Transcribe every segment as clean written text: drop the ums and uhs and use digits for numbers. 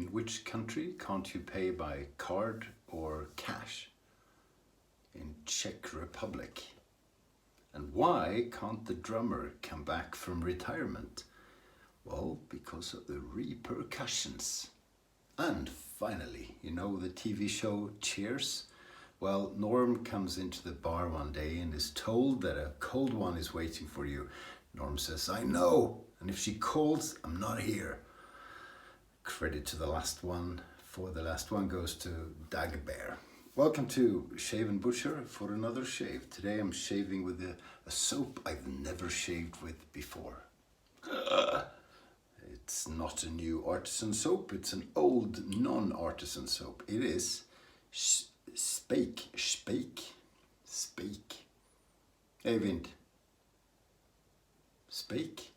In which country can't you pay by card or cash? In Czech Republic. And why can't the drummer come back from retirement? Well, because of the repercussions. And finally, you know the TV show Cheers? Well, Norm comes into the bar one day and is told that a cold one is waiting for you. Norm says, I know, and if she calls, I'm not here. Credit to the last one, for the last one goes to Dagobert. Welcome to Shave&Butcher for another shave. Today I'm shaving with a soap I've never shaved with before. It's not a new artisan soap, it's an old non-artisan soap. It is Speick. Eivind. Speick?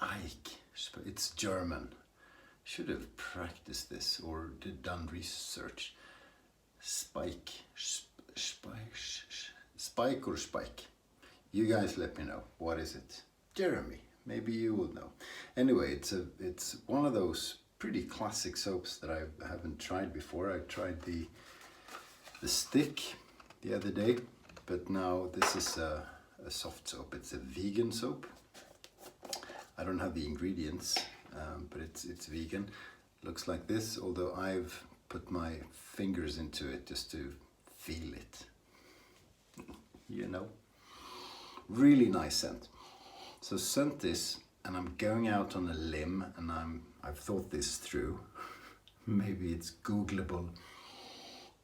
Ike. It's German. Should have practiced this or done research. Speick or Speick? You guys let me know. What is it? Jeremy, maybe you will know. Anyway, it's one of those pretty classic soaps that I haven't tried before. I tried the stick the other day, but now this is a soft soap. It's a vegan soap. I don't have the ingredients, but it's vegan. Looks like this, although I've put my fingers into it just to feel it. You know, really nice scent. So scent this, and I'm going out on a limb, and I've thought this through. Maybe it's Googleable,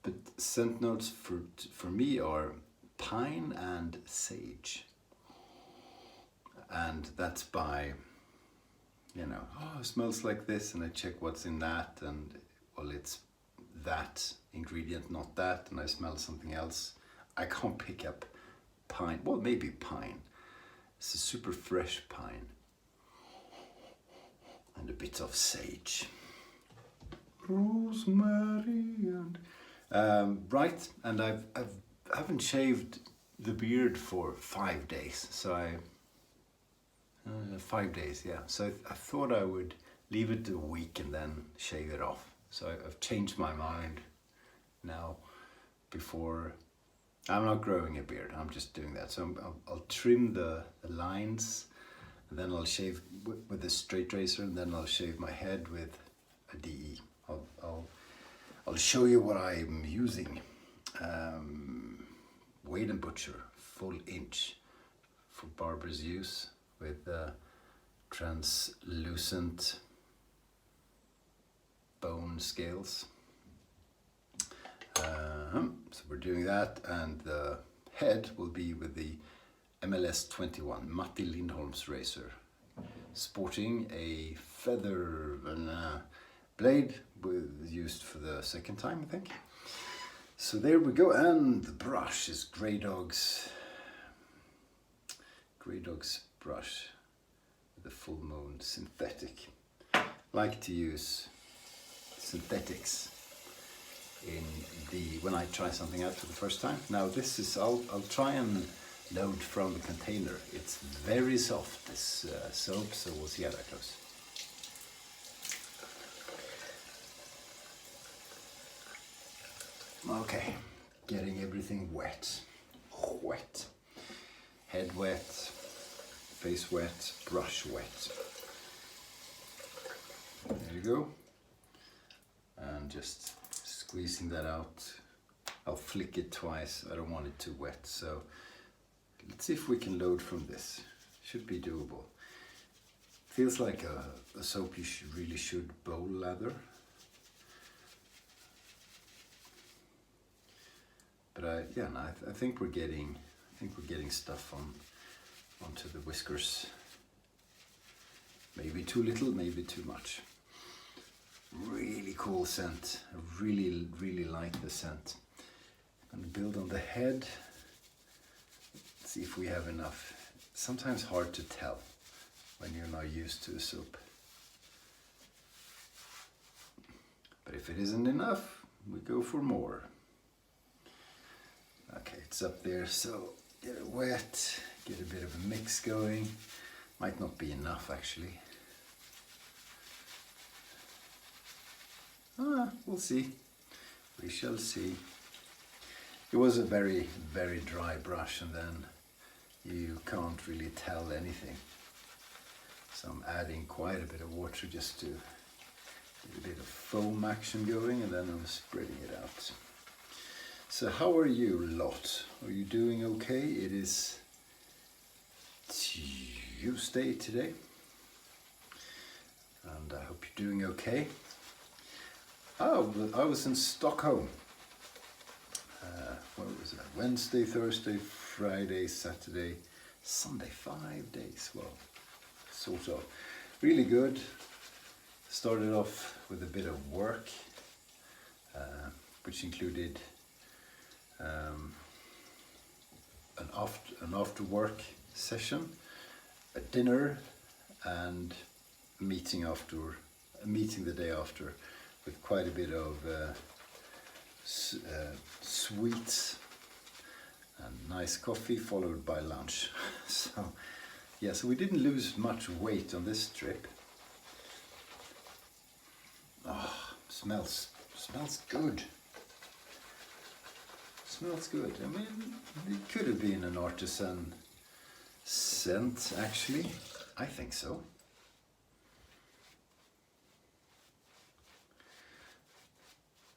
but scent notes for me are pine and sage. And that's by, you know, oh, it smells like this, and I check what's in that, and well, it's that ingredient, not that, and I smell something else. I can't pick up pine, well, maybe pine. It's a super fresh pine. And a bit of sage. Rosemary and... right, and I haven't shaved the beard for 5 days, so 5 days, yeah. So I thought I would leave it a week and then shave it off. So I've changed my mind now. Before, I'm not growing a beard, I'm just doing that. So I'll trim the lines, and then I'll shave with a straight razor, and then I'll shave my head with a DE. I'll show you what I'm using. Shave&Butcher full inch for barber's use, with translucent bone scales. So we're doing that, and the head will be with the MLS 21 Matti Lindholm's razor, sporting a feather blade used for the second time, I think. So there we go, and the brush is Grey Dog's brush, the full moon synthetic. Like to use synthetics when I try something out for the first time. Now this is, I'll try and load from the container. It's very soft, this soap, so we'll see how that goes. Okay, getting everything wet. Head wet, face wet, brush wet. There you go. And just squeezing that out. I'll flick it twice, I don't want it too wet. So let's see if we can load from this. Should be doable. Feels like a soap you really should bowl lather. But I think we're getting stuff onto the whiskers. Maybe too little, maybe too much. Really cool scent. I really like the scent. I'm gonna build on the head. Let's see if we have enough. Sometimes hard to tell when you're not used to a soap. But if it isn't enough, we go for more. Okay, it's up there, so get it wet, get a bit of a mix going. Might not be enough actually. we'll see. We shall see. It was a very, very dry brush, and then you can't really tell anything. So I'm adding quite a bit of water just to get a bit of foam action going, and then I'm spreading it out. So how are you lot? Are you doing okay? It is Tuesday today, and I hope you're doing okay. Oh, I was in Stockholm. What was that? Wednesday, Thursday, Friday, Saturday, Sunday, 5 days. Well, sort of. Really good. Started off with a bit of work, which included an after work session, a dinner, and a meeting the day after, with quite a bit of sweets and nice coffee, followed by lunch. So yeah, so we didn't lose much weight on this trip. Oh, smells good. Smells good. I mean, it could have been an artisan scent, actually. I think so.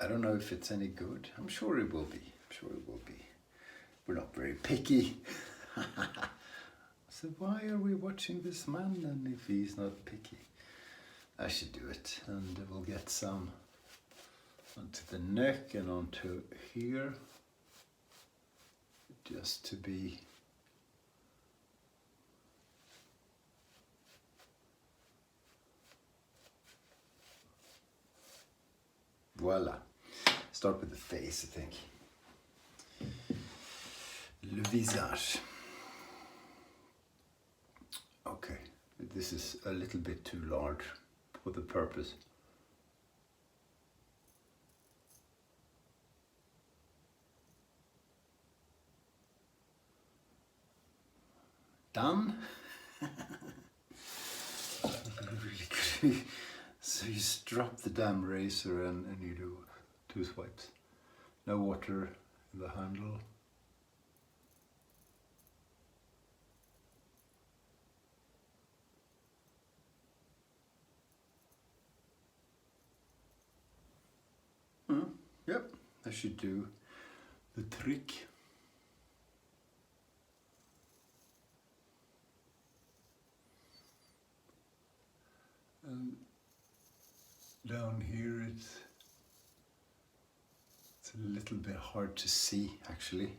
I don't know if it's any good. I'm sure it will be. We're not very picky. So why are we watching this man then if he's not picky? I should do it, and we'll get some onto the neck and onto here, just to be voila. Start with the face, I think. Le visage. Okay, this is a little bit too large for the purpose. Done. Really good. So you just drop the damn razor and you do 2 swipes. No water in the handle. Yep, that should do the trick. And down here it's a little bit hard to see, actually.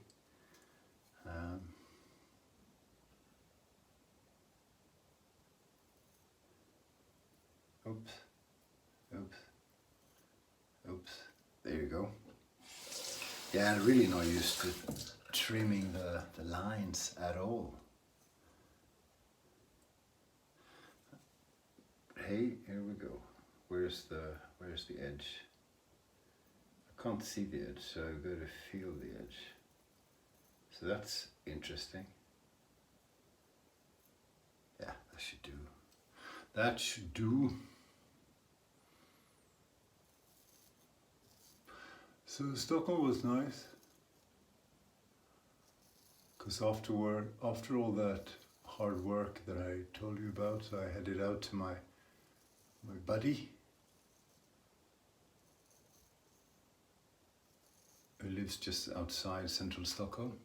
Oops. There you go. Yeah, I'm really not used to trimming the lines at all. Hey, here we go. Where's the edge? I can't see the edge, so I've got to feel the edge. So that's interesting. Yeah, that should do. That should do. So Stockholm was nice, because after all that hard work that I told you about, so I headed out to my buddy who lives just outside central Stockholm,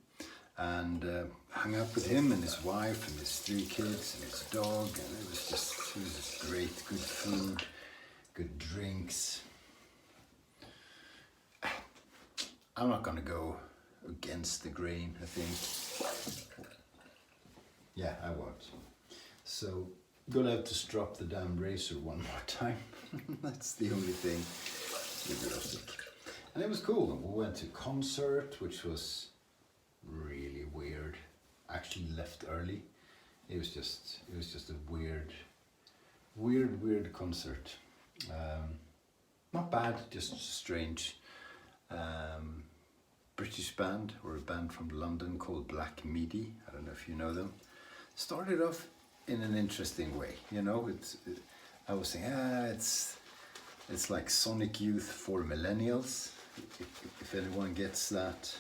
and hung out with him and his wife and his 3 kids and his dog, and it was great. Good food, good drinks. I'm not gonna go against the grain, I think. Yeah, I won't. So, gonna have to strop the damn razor one more time. That's the only thing idiotic. And it was cool. We went to concert, which was really weird. Actually left early. It was just a weird concert. Not bad, just strange. British band, or a band from London called Black Midi. I don't know if you know them. Started off in an interesting way, you know. I was saying, It's like Sonic Youth for millennials, if anyone gets that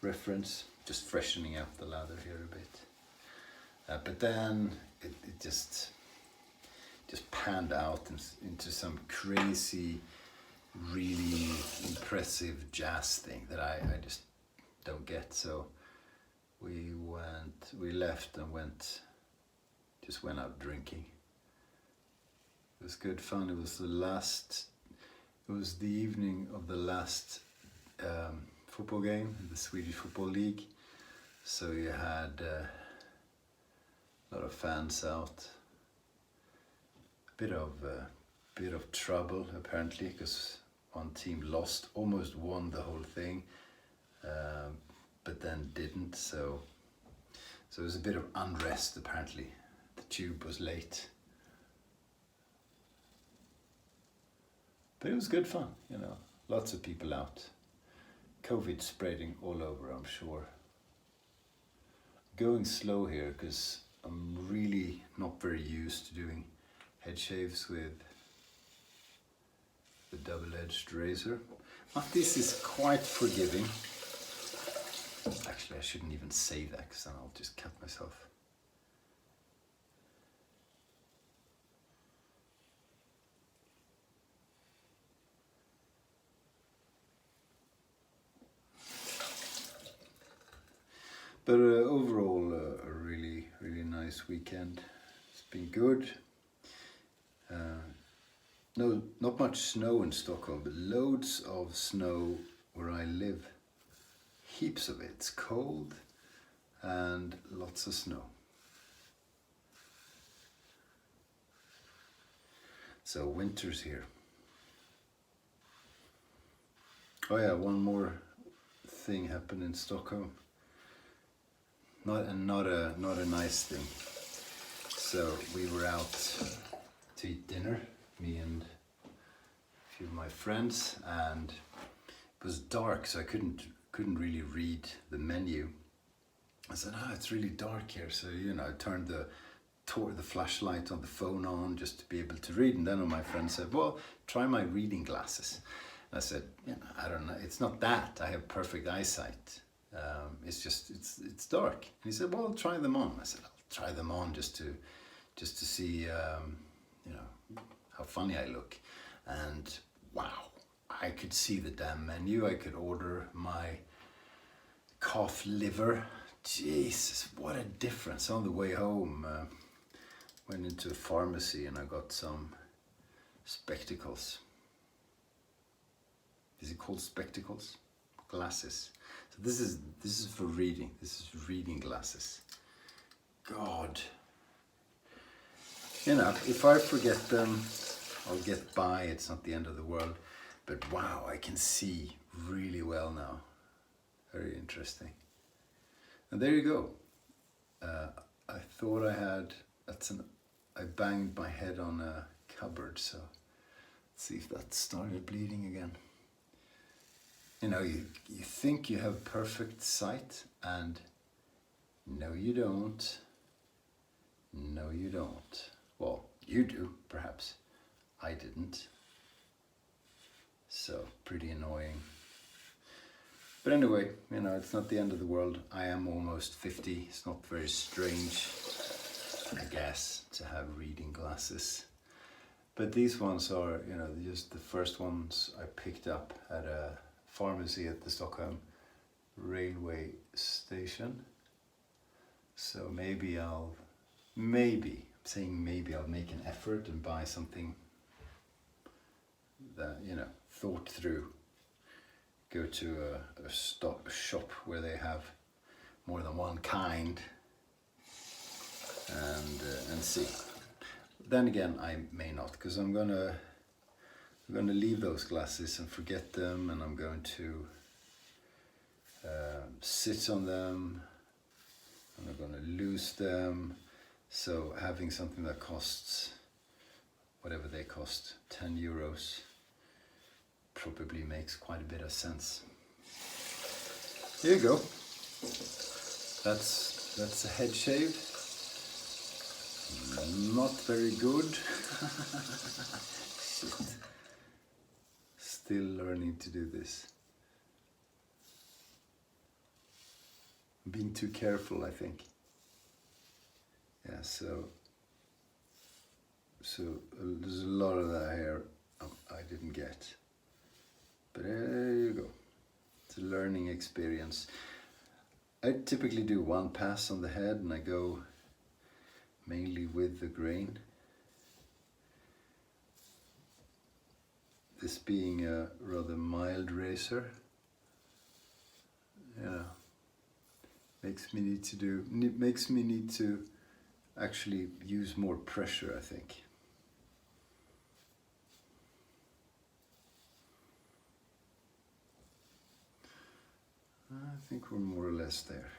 reference. Just freshening up the lather here a bit. But then it just panned out into some crazy, really impressive jazz thing that I just don't get. So we left and went out drinking. It was good fun. It was the evening of the last football game in the Swedish Football League. So you had a lot of fans out. A bit of trouble apparently, because one team almost won the whole thing, but then didn't. So there was a bit of unrest apparently. The tube was late. But it was good fun, lots of people out. COVID spreading all over, I'm sure. Going slow here because I'm really not very used to doing head shaves with the double-edged razor. But this is quite forgiving. Actually, I shouldn't even say that because then I'll just cut myself. But overall, a really, really nice weekend. It's been good. No, not much snow in Stockholm, but loads of snow where I live. Heaps of it. It's cold and lots of snow. So winter's here. Oh yeah, one more thing happened in Stockholm. Not a nice thing. So we were out to eat dinner, me and a few of my friends, and it was dark, so I couldn't really read the menu. I said, it's really dark here, so I turned the flashlight on the phone on just to be able to read, and then my friend said, well, try my reading glasses. And I said, I don't know, it's not that, I have perfect eyesight. It's just it's dark. And he said, well, try them on. I said, I'll try them on just to see how funny I look. And wow, I could see the damn menu. I could order my calf liver. Jesus, what a difference. On the way home, went into a pharmacy and I got some spectacles. Is it called spectacles? Glasses. So this is for reading. This is reading glasses. God. If I forget them, I'll get by. It's not the end of the world. But wow, I can see really well now. Very interesting. And there you go. I thought I banged my head on a cupboard, so let's see if that started bleeding again. You think you have perfect sight, and no you don't. No you don't. Well, you do, perhaps. I didn't. So, pretty annoying. But anyway, it's not the end of the world. I am almost 50. It's not very strange, I guess, to have reading glasses. But these ones are, just the first ones I picked up at a pharmacy at the Stockholm railway station. So maybe I'll make an effort and buy something that, thought through. Go to a shop where they have more than one kind and see. Then again, I may not, because I'm gonna leave those glasses and forget them, and I'm going to sit on them, and I'm gonna lose them. So having something that costs whatever they cost, 10 euros, probably makes quite a bit of sense. Here you go. That's a head shave. Not very good. Shit. still learning to do this. I'm being too careful, I think. Yeah, so there's a lot of that hair I didn't get. But there you go. It's a learning experience. I typically do one pass on the head and I go mainly with the grain. This being a rather mild razor, yeah, makes me need to actually use more pressure, I think. I think we're more or less there.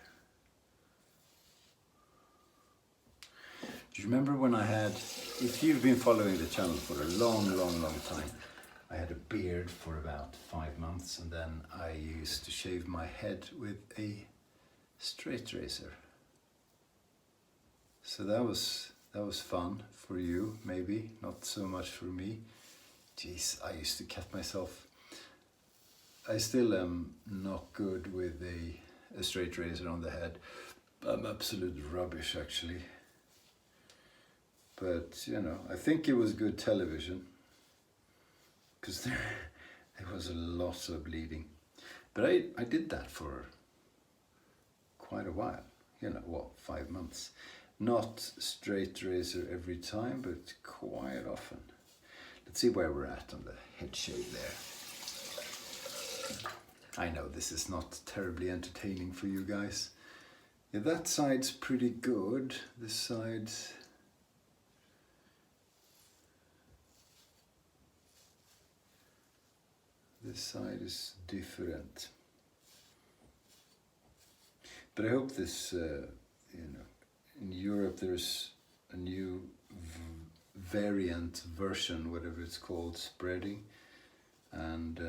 Do you remember when I had, if you've been following the channel for a long time, I had a beard for about 5 months, and then I used to shave my head with a straight razor. So that was fun for you, maybe, not so much for me. Jeez, I used to cut myself. I still am not good with a straight razor on the head. I'm absolute rubbish, actually. But, you know, I think it was good television, because there was a lot of bleeding. But I did that for quite a while, you know, well, 5 months. Not straight razor every time, but quite often. Let's see where we're at on the head shave there. I know this is not terribly entertaining for you guys. Yeah, that side's pretty good. This side's... This side is different. But I hope this, you know, in Europe there's a new variant version, whatever it's called, spreading. And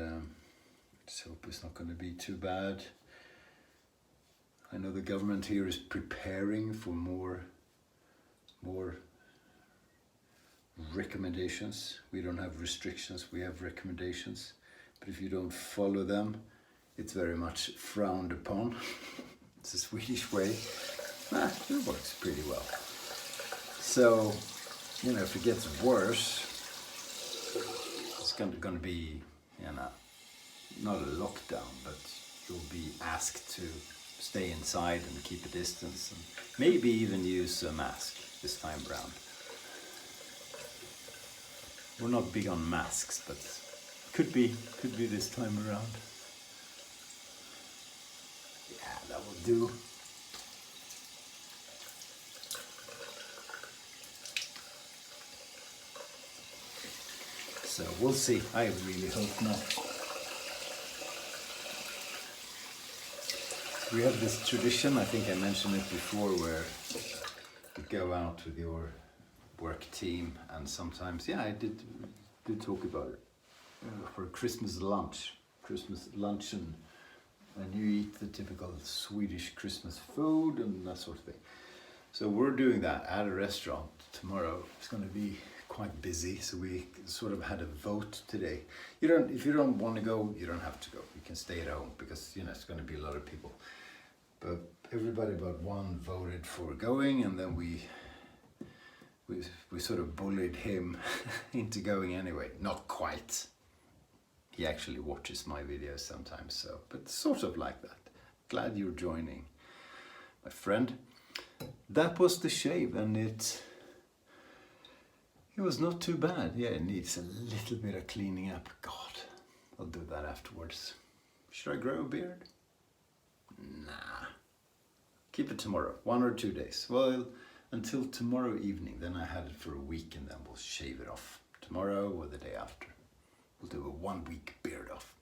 just hope it's not going to be too bad. I know the government here is preparing for more recommendations. We don't have restrictions, we have recommendations. But if you don't follow them, it's very much frowned upon. It's a Swedish way. It works pretty well. So, you know, if it gets worse, it's going to be, you know, not a lockdown, but you'll be asked to stay inside and keep a distance, and maybe even use a mask this time around. We're not big on masks, but could be this time around. Yeah, that will do. So we'll see. I really hope not. We have this tradition, I think I mentioned it before, where you go out with your work team, and sometimes, yeah, I did talk about it, for Christmas luncheon, and you eat the typical Swedish Christmas food and that sort of thing. So we're doing that at a restaurant tomorrow. It's going to be quite busy, so we sort of had a vote today. If you don't want to go, you don't have to go. You can stay at home, because, you know, it's going to be a lot of people. But everybody but one voted for going, and then we sort of bullied him into going anyway. Not quite. He actually watches my videos sometimes, so, but sort of like that. Glad you're joining, my friend. That was the shave, and it was not too bad. Yeah, it needs a little bit of cleaning up. God, I'll do that afterwards. Should I grow a beard? Nah. Keep it tomorrow, 1 or 2 days. Well, until tomorrow evening, then I had it for a week, and then we'll shave it off tomorrow or the day after. We'll do a 1 week beard off.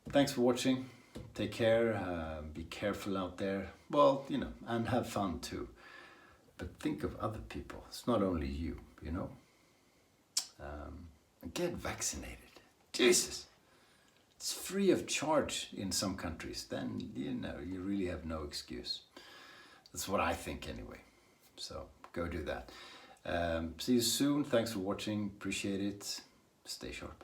Thanks for watching. Take care. Be careful out there. Well, you know, and have fun too. But think of other people. It's not only you, you know. Get vaccinated. Jesus. It's free of charge in some countries. Then, you know, you really have no excuse. That's what I think anyway. So go do that. See you soon. Thanks for watching. Appreciate it. Stay sharp.